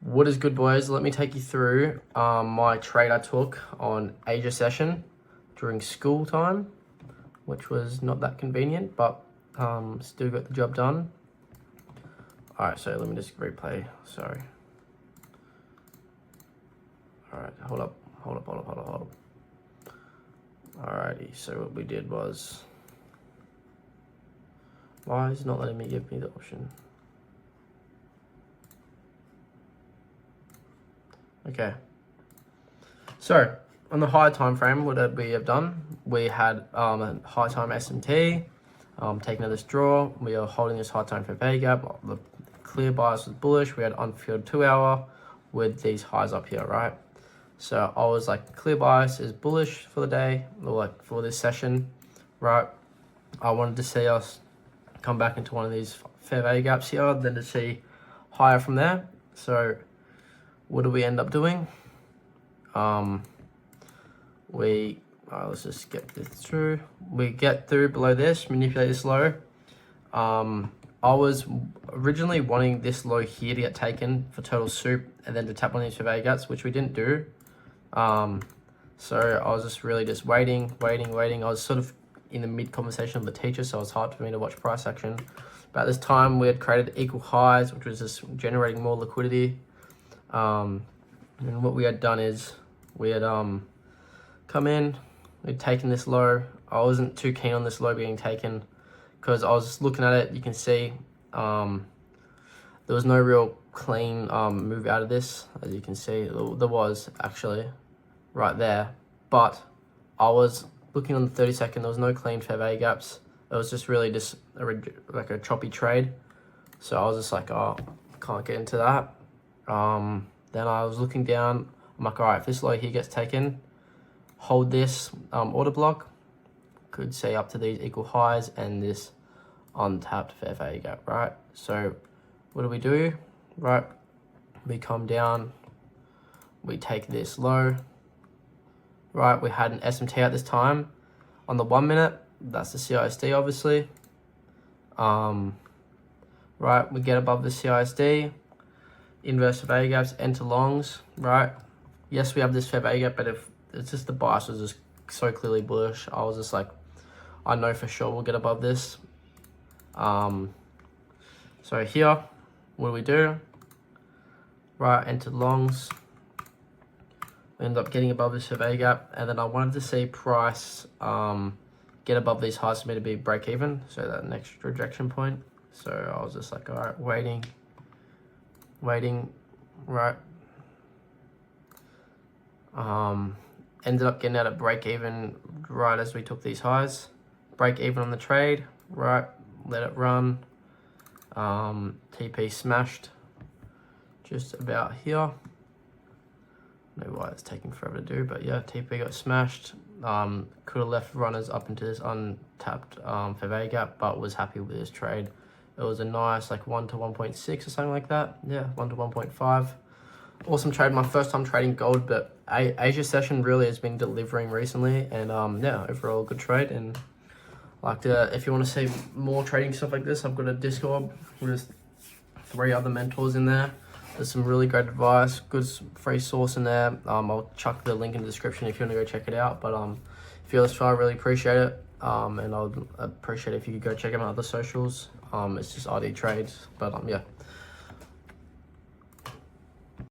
What is good, boys? Let me take you through my trade I took on Asia session during school time, which was not that convenient, but still got the job done. All right, so let me just replay. Sorry. All right, hold up. Alrighty, so what we did was, why is it not letting me give me the option? Okay. So on the high time frame, what did we have done? We had a high time SMT, taking this draw. We are holding this high time for FA gap. The clear bias was bullish. We had unfilled 2 hour with these highs up here, right? So I was like, clear bias is bullish for the day, or like for this session, right? I wanted to see us come back into one of these fair value gaps here, then to see higher from there. So what do we end up doing? Let's just get this through. We get through below this, manipulate this low. I was originally wanting this low here to get taken for total soup and then to tap on these fair value gaps, which we didn't do. So I was just really just waiting. I was sort of in the mid conversation of the teacher, so it was hard for me to watch price action. But at this time, we had created equal highs, which was just generating more liquidity. And what we had done is we had come in, we'd taken this low. I wasn't too keen on this low being taken because I was looking at it. You can see there was no real clean move out of this. As you can see, there was actually right there, but I was looking on the 30-second. There was no clean fair value gaps. It was just really just like a choppy trade. So I was just like, oh, can't get into that. Then I was looking down. I'm like, all right, if this low here gets taken, hold this order block. Could see up to these equal highs and this untapped fair value gap, right? So what do? Right, we come down, we take this low, right? We had an SMT at this time on the 1 minute. That's the CISD, obviously. Right, we get above the CISD, inverse fair value gaps, enter longs, right? Yes, we have this fair value gap, but if it's just the bias was just so clearly bullish, I was just like, I know for sure we'll get above this. So here, what do? Right, enter longs. We end up getting above this fair value gap, and then I wanted to see price get above these highs for me to be break even, so that next rejection point. So I was just like, all right, waiting, right. Ended up getting out at break even right as we took these highs. Break even on the trade, right, let it run. TP smashed just about here. I don't know why it's taking forever to do, but yeah, TP got smashed. Could have left runners up into this untapped fair value gap, but was happy with this trade. It was a nice like 1 to 1.6 or something like that. Yeah, 1 to 1.5. Awesome trade. My first time trading gold, but Asia session really has been delivering recently, and yeah, overall good trade. And like if you want to see more trading stuff like this, I've got a Discord with 3 other mentors in there. There's some really great advice, good free source in there. I'll chuck the link in the description if you want to go check it out. But if you're I really appreciate it. And I'd appreciate it if you could go check out my other socials. It's just RD Trades. But yeah.